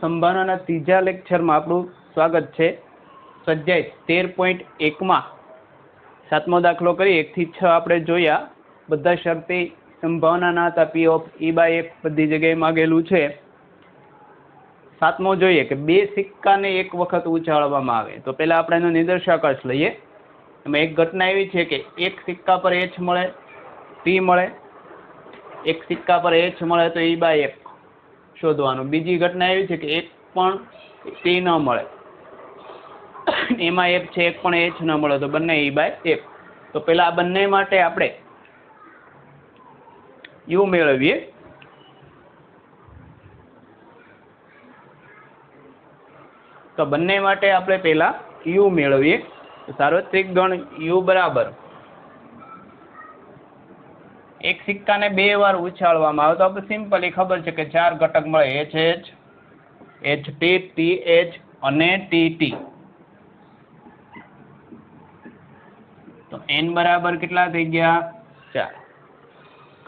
સંભાવનાના ત્રીજા લેક્ચરમાં આપણું સ્વાગત છે. સ્વાધ્યાય 13.1 માં સાતમો દાખલો કરી 1 થી 6 આપણે જોયા. બધા શરતી સંભાવનાના હતા. P of E by F બધી જગ્યાએ માગેલું છે. સાતમો જોઈએ કે બે સિક્કાને એક વખત ઉછાળવામાં આવે. તો પહેલા આપણે એનો નિદર્શાંક લઈએ. એમાં એક ઘટના એવી છે કે એક સિક્કા પર એચ મળે, ટી મળે. એક સિક્કા પર એચ મળે તો ઈ બાય એફ શોધવાનું. બીજી ઘટના એવી છે કે એક પણ ટી ન મળે, એમાં એફ છે, એક પણ એચ ન મળે તો બંને ઈ બાય એફ. તો પેલા આ બંને માટે આપણે યુ મેળવીએ. તો બંને માટે આપણે પેલા યુ મેળવીએ. સાર્વત્રિક ગણ યુ બરાબર એક સિક્કાને બે વાર ઉછાળવામાં આવે તો આપણે સિમ્પલી ખબર છે કે 4 ઘટક મળે, H H, H T, T H અને ટી ટી. તો n બરાબર કેટલા થઈ ગયા? 4.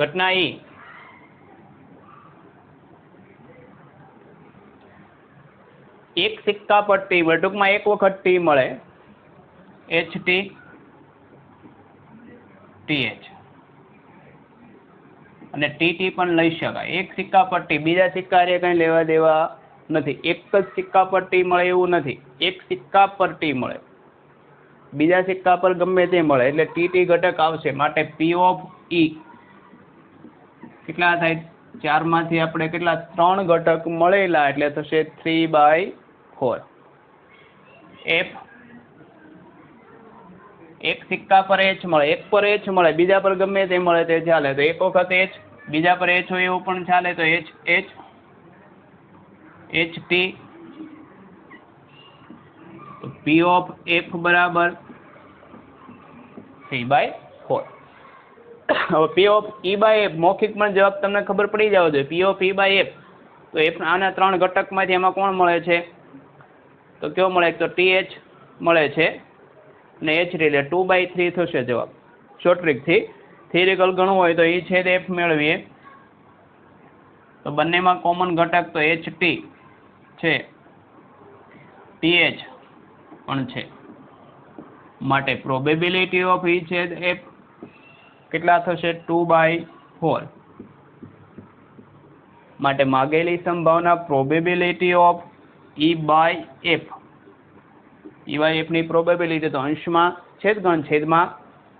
ઘટના ઈ એક સિક્કા પર ટી મળે, ટૂંકમાં એક વખત ટી મળે, એચ ટી, ટી એચ અને ટી ટી પણ લઈ શકાય. એક સિક્કા પર ટી, બીજા સિક્કા રે કઈ લેવા દેવા નથી. એક જ સિક્કા પર ટી મળે એવું નથી. એક સિક્કા પર ટી મળે, બીજા સિક્કા પર ગમે તે મળે એટલે ટી ટી ઘટક આવશે. માટે પી ઓફ ઈ કેટલા થાય? 4 માંથી આપણે કેટલા 3 ઘટક મળેલા એટલે થશે 3/4. એફ એક સિક્કા પર એચ મળે, એક પર એચ મળે, બીજા પર ગમે તે મળે તે ચાલે. તો એક વખત એચ, બીજા પર એચ હોય એવું પણ ચાલે. તો એચ એચ, એચ ટી. તો પી ઓફ એફ બરાબર 3/4. હવે P of E by F મૌખિક પણ જવાબ તમને ખબર પડી જાવ જોઈએ. P of E by F તો એફ આના 3 ઘટકમાંથી એમાં કોણ મળે છે? તો કયો મળે? તો ટી એચ મળે છે અને એચ ટી એટલે 2/3 થશે જવાબ. શોર્ટ ટ્રીકથી થિયરિકલ ગણવું હોય તો ઈ છેદ એફ મેળવીએ. તો બંનેમાં કોમન ઘટક તો એચ ટી છે, ટી એચ પણ છે. માટે પ્રોબેબિલિટી ઓફ ઈ છેદ એફ કેટલા થશે? 2/4. માટે માગેલી સંભાવના probability of E by F, E by F ની પ્રોબેબિલિટી તો અંશમાં છેદગણ છેદમાં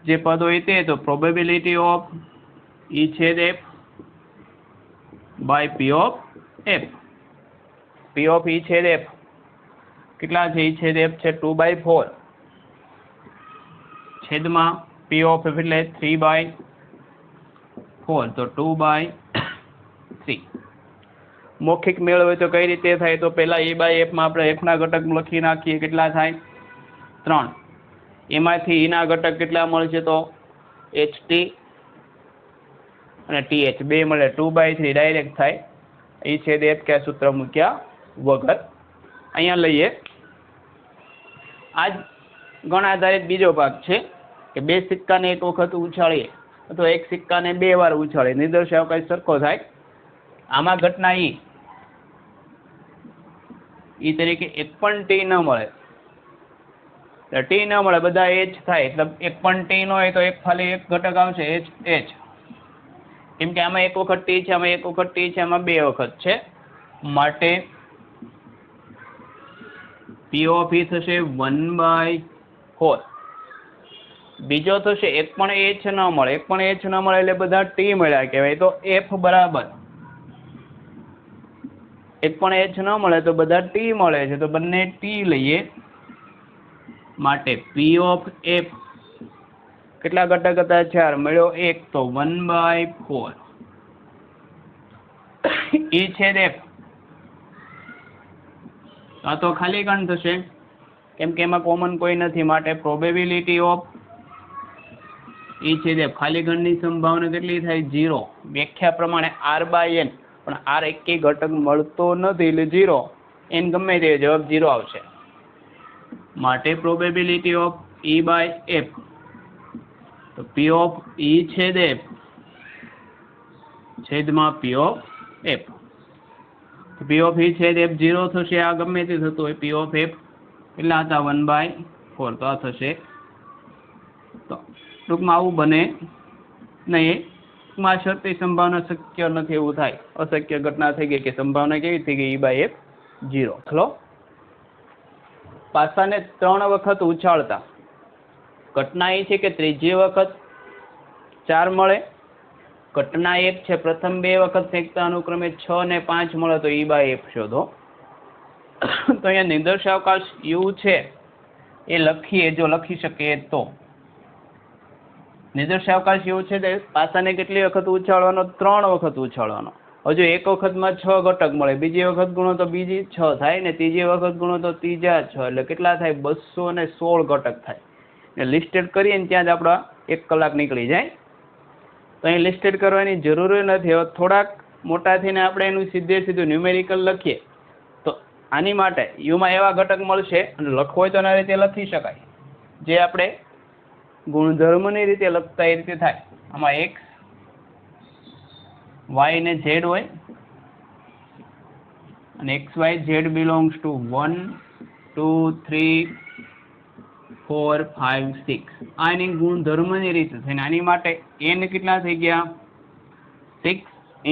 જે પદ હોય તે. તો પ્રોબેબિલિટી ઓફ ઈ છેદ F by P of F. P of E છેદ એફ કેટલા છે? ઈ છેદ એફ છે 2/4 છેદમાં પી ઓફ એફ એટલે 3/4 તો 2/3. મૌખિક મેળવે તો કઈ રીતે થાય? તો પહેલા ઈ બાય એફ માં આપણે એફ ના ઘટક લખી નાખીએ. કેટલા થાય? 3. એમાંથી ઈ ના ઘટક કેટલા મળશે? તો એચ ટી અને ટી એચ બે મળે 2/3 ડાયરેક્ટ થાય. ઈ છેદ એફ કે સૂત્ર મૂક્યા વગર. અહીંયા લઈએ. આજ ગણ આધારિત બીજો ભાગ છે કે બે સિક્કાને એક વખત ઉછાળીએ અથવા એક સિક્કાને બે વાર ઉછાળીએ. નિદર્શાંક કઈ સરખો થાય. આમાં ઘટના ઈ તરીકે એક પણ ટી ન મળે, ટી ન મળે, બધા એચ થાય એટલે એક પણ ટી ન હોય તો એક ખાલી એક ઘટક આવશે એચ એચ. કેમ કે આમાં એક વખત ટી છે, આમાં એક વખત ટી છે, આમાં બે વખત છે. માટે પી ઓફ ઈ થશે 1/4. બીજો થશે એક પણ એચ ન મળે, એક પણ એચ ન મળે એટલે બધા ટી મળ્યા કહેવાય. તો એફ બરાબર એક પણ એચ ન મળે તો બધા ટી મળે છે તો બંને ટી લઈએ. માટે પી ઓફ એફ કેટલા ઘટક હતા? 4 મળ્યો 1 તો 1/4. ઈ છેદ એફ આ તો ખાલી ગણ થશે કેમ કે એમાં કોમન કોઈ નથી. માટે પ્રોબેબિલિટી ઓફ ઈ છેદ એફ ખાલી ગણની સંભાવના કેટલી થાય? 0. વ્યાખ્યા પ્રમાણે r/n, પણ r એકેય ઘટક મળતો નથી એટલે 0. n ગમે તે જવાબ 0 આવશે. માટે probability of E by F તો પી ઓફ ઈ છેદ એફ છેદમાં પી ઓફ એફ. તો પી ઓફ ઈ છે એફ 0 થશે, આ ગમે તે થતું હોય. પી ઓફ એફ કેટલા હતા 1/4, તો આ થશે. તો ટૂંકમાં આવું બને નહીં. ટૂંકમાં શરતી સંભાવના શક્ય નથી એવું થાય, અશક્ય ઘટના થઈ ગઈ કે સંભાવના કેવી થઈ ગઈ E/F 0. ખલો પાસાને 3 વખત ઉછાળતા ઘટના એ છે કે ત્રીજી વખત 4 મળે. ઘટના એક છે પ્રથમ 2 વખત ફેંકતા અનુક્રમે 6 અને 5 મળે, તો E/F શોધો. તો અહીંયા નિર્દેશાવકાશ U છે એ લખીએ, જો લખી શકીએ તો. નિર્દેશાવકાશ U છે તે પાસાને કેટલી વખત ઉછાળવાનો? 3 વખત ઉછાળવાનો. હજુ એક વખતમાં 6 ઘટક મળે, બીજી વખત ગુણો તો બીજી 6 થાય ને, ત્રીજી વખત ગુણો તો ત્રીજા 6, એટલે કેટલા થાય? 216 ઘટક થાય. ને લિસ્ટેડ કરીએ ને ત્યાં જ આપણા 1 કલાક નીકળી જાય. તો અહીં લિસ્ટેડ કરવાની જરૂર નથી. હવે થોડાક મોટા થઈને આપણે એનું સીધું ન્યુમેરિકલ લખીએ તો આની માટે યુમાં એવા ઘટક મળશે, અને લખવો હોય તો એના રીતે લખી શકાય, જે આપણે ગુણધર્મની રીતે લખતા એ રીતે થાય. આમાં x y ને z હોય, અને x y z belongs to 1 2 3 4 5 6. આ એની ગુણધર્મની રીતે થઈને આની માટે n કેટલા થઈ ગયા? 6 ×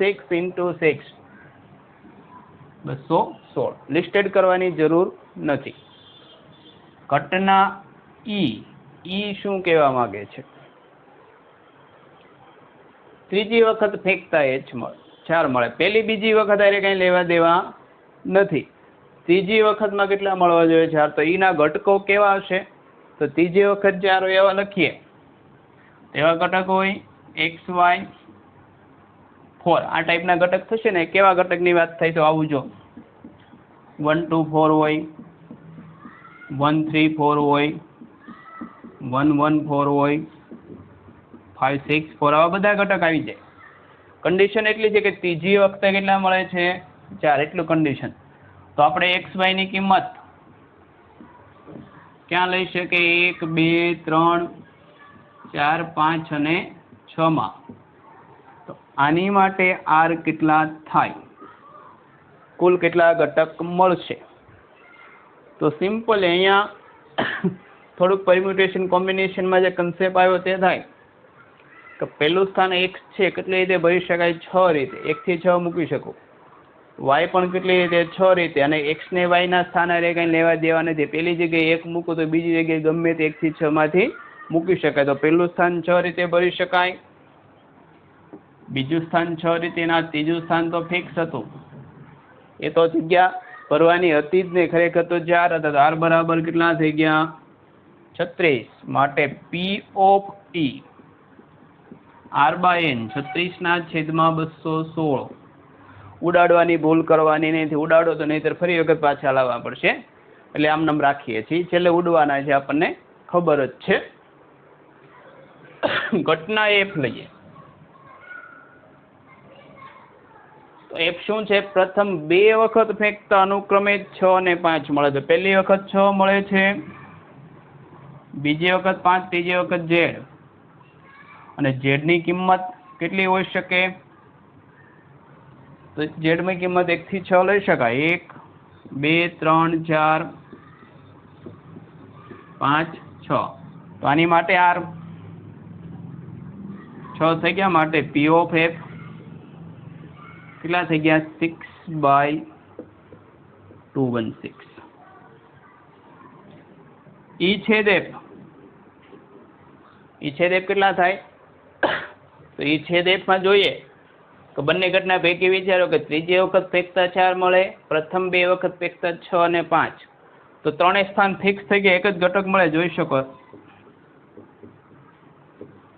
6 × 6 216. લિસ્ટેડ કરવાની જરૂર નથી. ઘટના ઈ શું કહેવા માંગે છે? ત્રીજી વખત ફેંકતા h મળે, 4 મળે. પહેલી બીજી વખત આરે કંઈ લેવા દેવા નથી. ત્રીજી વખતમાં કેટલા મળવા જોઈએ? 4. તો ઈના ઘટકો કેવા હશે? તો ત્રીજી વખત 4 હોય એવા લખીએ. એવા ઘટકો હોય x y 4. આ ટાઈપના ઘટક થશે ને. કેવા ઘટકની વાત થાય તો આવું જો 1 2 4 હોય, 1 3 4 હોય, 1 1 4 હોય, 5 6 4, આવા બધા ઘટક આવી જાય. કન્ડિશન એટલી છે કે ત્રીજી વખતે કેટલા મળે છે? 4, એટલું કન્ડિશન. તો આપણે એક્સ વાય ની કિંમત ક્યાં લઈ શકીએ? 1 2 3 4 5 અને 6 માં. તો આની માટે r કેટલા થાય? કુલ કેટલા ઘટક મળશે? તો સિમ્પલ અહીંયા થોડુંક પરમ્યુટેશન કોમ્બિનેશનમાં જે કન્સેપ્ટ આવ્યો તે થાય કે પહેલું સ્થાન x છે, કેટલી રીતે ભરી શકાય? 6 રીતે. 1 થી 6 મૂકી શકો. y પણ કેટલી રીતે? 6 રીતે. અને x ને y ના સ્થાન અરે કંઈ લેવા દેવા નથી. પેલી જગ્યાએ 1 મૂકો તો બીજી જગ્યાએ ગમે તે 1 થી 6 માંથી મૂકી શકાય. તો પહેલું સ્થાન 6 રીતે ભરી શકાય, બીજું સ્થાન 6 રીતે, ના ત્રીજું સ્થાન તો ફિક્સ હતું, એ તો જગ્યા ભરવાની હતી જ નહીં. ખરેખર તો 4 હતા. તો r બરાબર કેટલા થઈ ગયા? 36. માટે P of E r/n 36/216. ઉડાડવાની ભૂલ કરવાની નથી. ઉડાડો તો નહીંતર ફરી વખત પાછા લાવવા પડશે. એટલે આમ નામ રાખીએ છીએ. છેલ્લે ઉડવાના છે, આપણને ખબર જ છે. ઘટના F લઈએ તો F શું છે? પ્રથમ 2 વખત ફેંકતા અનુક્રમે 6 અને 5 મળે છે. પહેલી વખત 6 મળે છે, બીજી વખત 5, ત્રીજી વખત z. અને z ની કિંમત કેટલી હોઈ શકે? તો z ની કિંમત 1 થી 6 લઈ શકાય. 1 2 3 4 5 6. તો આની માટે r 6 થઈ ગયા. માટે P of F કેટલા થઈ ગયા? 6/216. ઈ છેદ F કેટલા થાય? તો ઈ છેદ F માં જોઈએ તો બંને ઘટના પૈકી વિચારો કે ત્રીજી વખત ફેંકતા 4 મળે, પ્રથમ 2 વખત ફેંકતા 6 અને 5. તો ત્રણેય સ્થાન ફિક્સ થઈ ગયા, એક જ ઘટક મળે. જોઈ શકો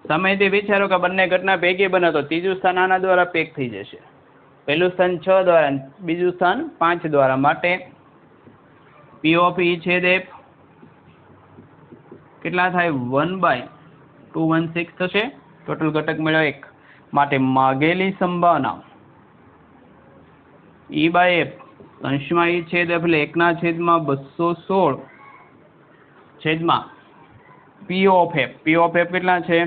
સમયથી વિચારો કે બંને ઘટના ભેગી બને તો ત્રીજું સ્થાન આના દ્વારા પેક થઈ જશે. પહેલું સ્થાન 6 દ્વારા, બીજું સ્થાન 5 દ્વારા. માટે P of E છેદ F કેટલા થાય? 1/216 થશે. ટોટલ ઘટક મળ્યો 1. માટે માગેલી સંભાવના E/F અંશમાં E છેદ F એટલે 1/216 છેદમાં P of F. P of F કેટલા છે?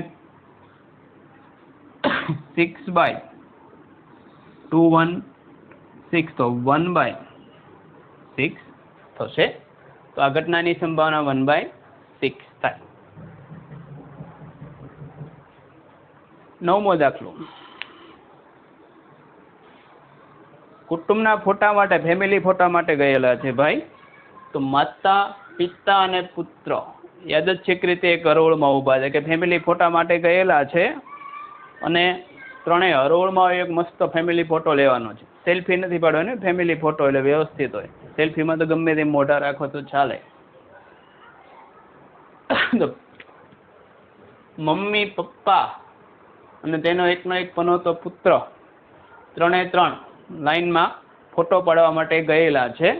6/216. 6 તો 1/6 થશે. તો આ ઘટનાની સંભાવના 1/6 થાય. 9મો દાખલો. કુટુંબના ફોટા માટે, ફેમિલી ફોટા માટે ગયેલા છે ભાઈ. તો માતા, પિતા અને પુત્ર યાદચ્છિક રીતે એક હરોળમાં ઊભા છે, કે ફેમિલી ફોટા માટે ગયેલા છે અને ત્રણેય હરોળમાં એક મસ્ત ફેમિલી ફોટો લેવાનો છે. સેલ્ફી નથી પાડવાની, ફેમિલી ફોટો એટલે વ્યવસ્થિત હોય. સેલ્ફીમાં તો ગમે તેમ મોઢા રાખો તો ચાલે. મમ્મી, પપ્પા અને તેનો એકનો એક પનોતો પુત્ર, ત્રણે ત્રણ લાઈનમાં ફોટો પાડવા માટે ગયેલા છે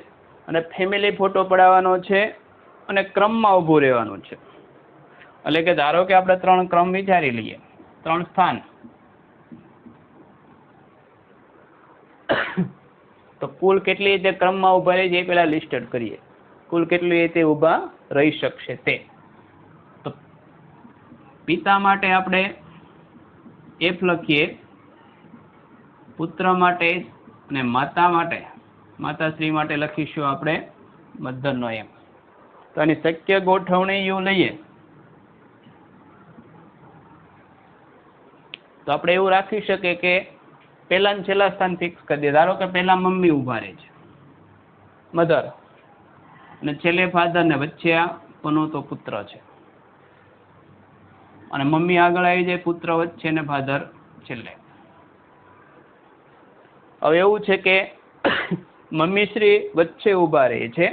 અને ફેમિલી ફોટો પડાવવાનો છે અને ક્રમમાં ઊભું રહેવાનું છે. એટલે કે ધારો કે આપણે 3 ક્રમ વિચારી લઈએ, 3 સ્થાન. તો કુલ કેટલી રીતે ક્રમમાં ઊભા રહી જાય એ પહેલા લિસ્ટેડ કરીએ. કુલ કેટલી રીતે ઊભા રહી શકશે તે. તો પિતા માટે આપણે F લખીએ, પુત્ર માટે અને માતા માટે, માતાશ્રી માટે લખીશું આપણે મધરનો M. તો આની શક્ય ગોઠવણી યુ લઈએ તો આપણે એવું રાખી શકીએ કે પહેલા ને છેલ્લા સ્થાન ફિક્સ કરી દે. ધારો કે પહેલા મમ્મી ઊભા રહે છે, મધર, અને છેલ્લે ફાધર, ને વચ્ચે આ પનોતો પુત્ર છે. અને મમ્મી આગળ આવી જાય, પુત્ર વચ્ચે ને ફાધર છેલ્લે. હવે એવું છે કે મમ્મી શ્રી વચ્ચે ઊભા રહે છે,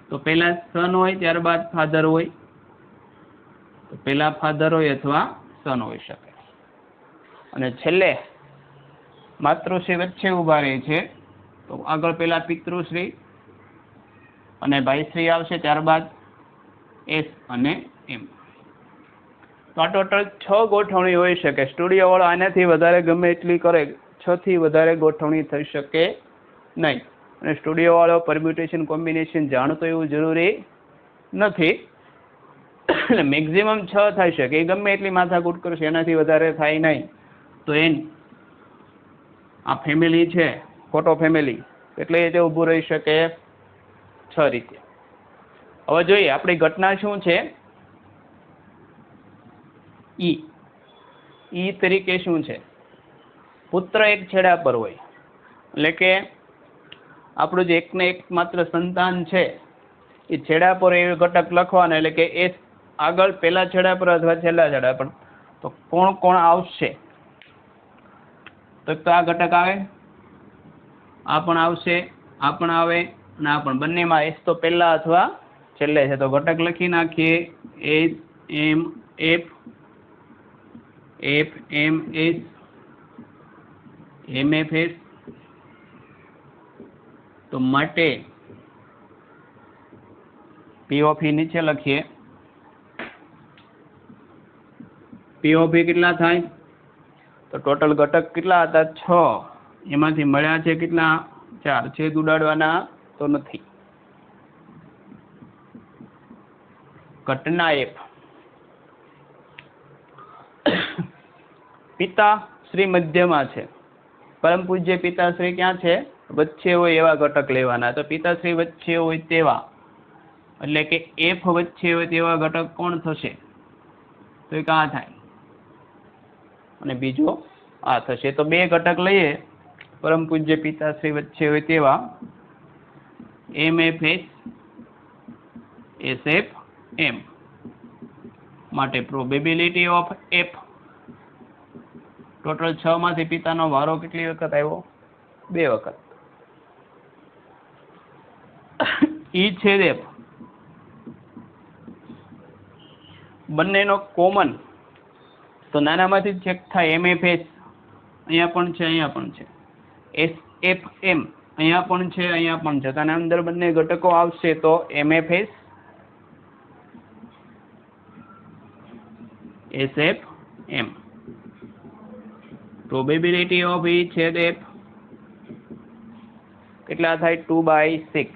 તો પહેલા સન હોય ત્યારબાદ ફાધર હોય. તો પહેલા ફાધર હોય અથવા સન હોઈ શકે. અને છેલ્લે માતૃશ્રી વચ્ચે ઊભા રહે છે, તો આગળ પહેલા પિતૃશ્રી અને ભાઈશ્રી આવશે, ત્યારબાદ S અને M. તો આ ટોટલ 6 ગોઠવણી હોઈ શકે. સ્ટુડિયો વાળો આનાથી વધારે ગમે એટલી કરે, 6 થી વધારે ગોઠવણી થઈ શકે નહીં. અને સ્ટુડિયો વાળો પરમ્યુટેશન કોમ્બિનેશન જાણતો એવું જરૂરી નથી. એટલે મેક્ઝિમમ 6 થઈ શકે. એ ગમે એટલી માથાકૂટ કરશે, એનાથી વધારે થાય નહીં. તો આ ફેમિલી છે, ફોટો ફેમિલી, એટલે રીતે ઊભું રહી શકે 6 રીતે. હવે જોઈએ આપણી ઘટના શું છે. ઈ તરીકે શું છે? પુત્ર એક છેડા પર હોય, એટલે કે આપણું જે એકને એક માત્ર સંતાન છે એ છેડા પર એ ઘટક લખવાના. એટલે કે એ આગળ પહેલા છેડા પર અથવા છેલ્લા છેડા પર. તો કોણ કોણ આવશે? તો આ ઘટક આવે, આ પણ આવશે, આ પણ આવે અને આ પણ. બંનેમાં S તો પહેલા અથવા છેલ્લે છે. તો ઘટક લખી નાખીએ, S M F, F M S, M F S. તો માટે P of E નીચે લખીએ. P of E કેટલા થાય? તો ટોટલ ઘટક કેટલા હતા? 6. એમાંથી મળ્યા છે કેટલા? 4. છેદ ઉડાડવાના તો નથી. ઘટના F. પિતા શ્રી મધ્યમાં છે, પરમ પૂજ્ય પિતાશ્રી ક્યાં છે? વચ્ચે હોય એવા ઘટક લેવાના. તો પિતાશ્રી વચ્ચે હોય તેવા, એટલે કે F વચ્ચે હોય તેવા ઘટક કોણ થશે? તો એક આ થાય અને બીજો આ થશે. તો 2 ઘટક લઈએ, પરમ પૂજ્ય પિતાશ્રી વચ્ચે હોય તેવા, MFS, SFM. માટે પ્રોબેબિલિટી ઓફ F. ટોટલ 6 માંથી પિતાનો વારો કેટલી વખત આવ્યો? 2 વખત. ઈ છેદ F બંનેનો કોમન, તો નાનામાંથી ચેક થાય. MFS અહીંયા પણ છે, અહીંયા પણ છે. SFM અહીંયા પણ છે, અહીંયા પણ છે. તો આના અંદર બંને ઘટકો આવશે. તો MFS, SFM. Probability of E છેદ F કેટલા થાય? 2/6.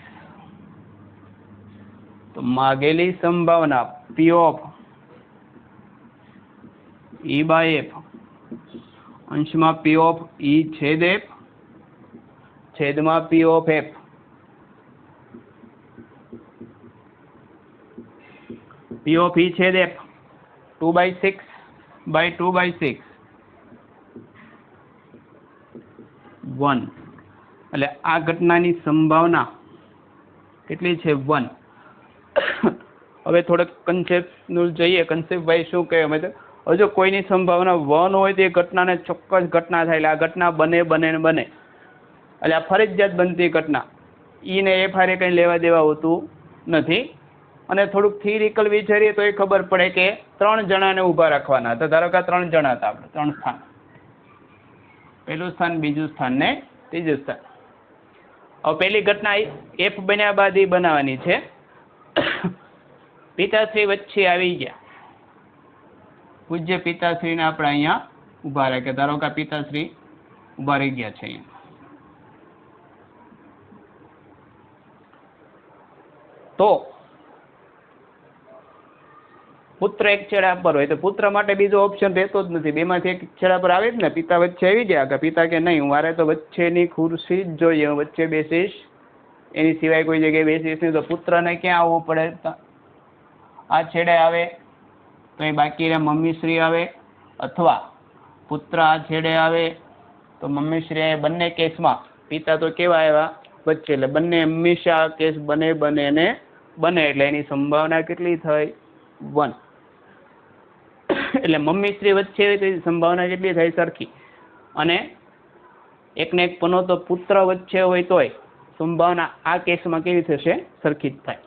તો માગેલી સંભાવના P of E by F અંશમાં P of E છેદ F છેદમાં P of F. P of E છેદ એફ 2/6/2/6 1. એટલે આ ઘટનાની સંભાવના કેટલી છે 1. હવે થોડોક કન્સેપ્ટનું જોઈએ. કન્સેપ્ટ ભાઈ શું કહે અમે તો હજુ કોઈની સંભાવના 1 હોય તો એ ઘટનાને ચોક્કસ ઘટના થાય. એટલે આ ઘટના બને એટલે આ ફરજિયાત બનતી ઘટના. ઈ ને એફ હારે કંઈ લેવા દેવા હોતું નથી. અને થોડુંક થિયરિકલ વિચારીએ તો એ ખબર પડે કે 3 જણાને ઊભા રાખવાના હતા. ધારો કે 3 જણા હતા આપણે, 3 સ્થાન, પહેલું સ્થાન, બીજું સ્થાન ને ત્રીજું સ્થાન. હવે પહેલી ઘટના એફ બન્યા બાદ એ બનાવવાની છે. પિતાશ્રી વચ્ચે આવી ગયા. પૂજ્ય પિતાશ્રીને આપણે અહીંયા ઊભા રાખ્યા. ધારો કે પિતાશ્રી ઊભા રહી ગયા છે અહીંયા. તો પુત્ર એક છેડા પર હોય તો પુત્ર માટે બીજો ઓપ્શન રહેતો જ નથી. બેમાંથી એક છેડા પર આવે જ ને. પિતા વચ્ચે આવી ગયા કે પિતા કે નહીં, મારે તો વચ્ચેની ખુરશી જ જોઈએ, હું વચ્ચે બેસીશ, એની સિવાય કોઈ જગ્યાએ બેસીશ નહીં. તો પુત્રને ક્યાં આવવું પડે? આ છેડે આવે તો એ બાકી રહે મમ્મીશ્રી આવે, અથવા પુત્ર આ છેડે આવે તો મમ્મીશ્રી. બંને કેસમાં પિતા તો કેવા આવ્યા? વચ્ચે. એટલે બંને હંમેશા કેસ બને એટલે એની સંભાવના કેટલી થઈ? 1. એટલે મમ્મીશ્રી વચ્ચે હોય તો એની સંભાવના કેટલી થાય? સરખી. અને એકને એક પનો તો પુત્ર વચ્ચે હોય તોય સંભાવના આ કેસમાં કેવી થશે? સરખી જ થાય.